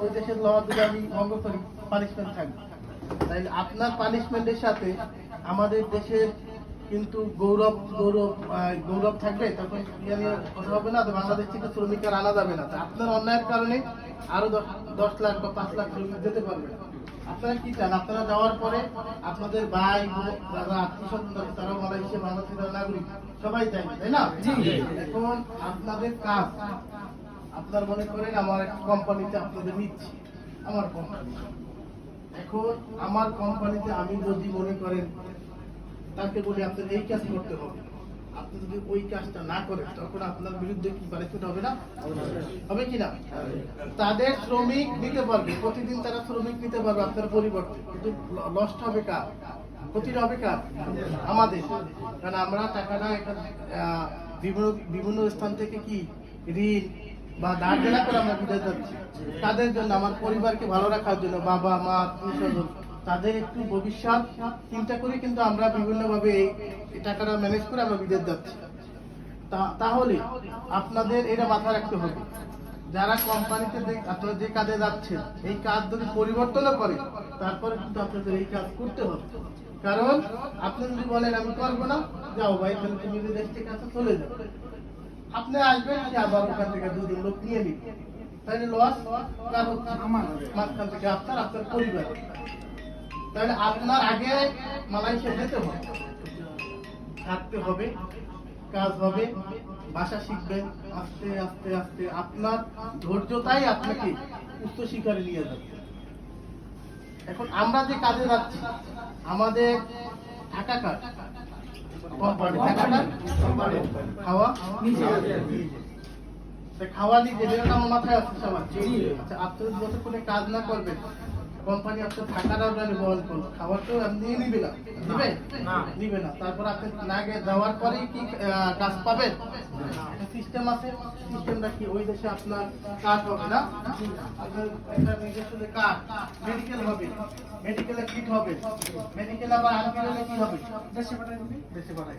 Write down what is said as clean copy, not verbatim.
ওই দেশের ল যদি আমি ভঙ্গ করি পানিশমেন্ট থাকবে। তাই আপনার পানিশমেন্টের সাথে আমাদের দেশের কিন্তু গৌরব থাকবে, তখন কথা হবে না, তো বাংলাদেশ থেকে শ্রমিক আর আনা যাবে না। আপনার অন্যায়ের কারণে আরো 10 লাখ বা 5 লাখ শ্রমিক যেতে পারবে। আপনারা কি চান? আপনারা যাওয়ার পরে আপনাদের ভাই যারা আত্মীয় তারাও মালয়েশিয়া বাংলাদেশের নাগরিক সবাই চাইবে, তাই না? এখন আপনাদের কাজ, আপনার মনে করেন আমার একটা কোম্পানিতে আপনাদের নিচ্ছি, আমার কোম্পানি, এখন আমার কোম্পানিতে আমি যদি মনে করেন তাকে বলি আপনার এই কাজ করতে হবে, আপনি যদি ওই কাজটা না করেন তখন আপনার বিরুদ্ধে কি পানিশমেন্ট হবে না? হবে কি না? তাদের শ্রমিক নিতে পারবে, প্রতিদিন তারা শ্রমিক নিতে পারবে আপনার পরিবর্তে, কিন্তু লস্ট হবে কার? ক্ষতিটা হবে কার? আমাদের। কারণ আমরা টাকাটা বিভিন্ন স্থান থেকে কি ঋণ বা ধার দেনা করে আমরা বিদেশ যাচ্ছি, তাদের জন্য, আমার পরিবারকে ভালো রাখার জন্য, বাবা মা আত্মীয়স্বজন তাদের একটু ভবিষ্যৎ চিন্তা করে কিন্তু আমরা বিভিন্নভাবে এই টাকাটা ম্যানেজ করে আমরা বিদেশ যাচ্ছি। তাহলে আপনাদের এটা মাথায় রাখতে হবে, যারা কোম্পানিতে আপনারা যে কাজে যাচ্ছেন এই কাজ যদি পরিবর্তনও করে তারপরে কিন্তু আপনাদের এই কাজ করতে হবে। কারণ আপনি যদি বলেন আমি করবো না, যাও ভাই তাহলে তুমি যদি দেশ থেকে আসো চলে যাও, আপনি আসবেন কি আবার ওখান থেকে 2 দিন লোক নিয়ে নিবেন, তাহলে লস কার হচ্ছে? আমার মাঝখান থেকে আপনার পরিবার। তাহলে আপনার আগে মালয়েশিয়া যেতে হবে, থাকতে হবে, কাজ হবে, ভাষা শিখবেন, আস্তে আস্তে আস্তে আপনার ধৈর্যতাই আপনাকে উচ্চ শিখরে নিয়ে যাবে। এখন আমরা যে কাজে যাচ্ছি আমাদের থাকা কাজ কোম্পানি, খাওয়া খাওয়া নিজে, যেটা আমার মাথায় আছে সবার। আচ্ছা, আপনি যতক্ষণে কাজ না করবেন কোম্পানি আপনার থাকাটাও বহন করবে, খাবারটাও আপনি নিবে না, নিবে না। তারপর আপনি না যাওয়ার পরেই কি কাজ পাবেন? সিস্টেম আছে, সিস্টেমটা কি ওই দেশে আপনার কাজ হবে না, আপনার একটা নিজস্ব কাজ, মেডিকেল হবে, মেডিকেলে কিট হবে, মেডিকেল আবার আনতে গেলে কি হবে? দেশে পাঠাই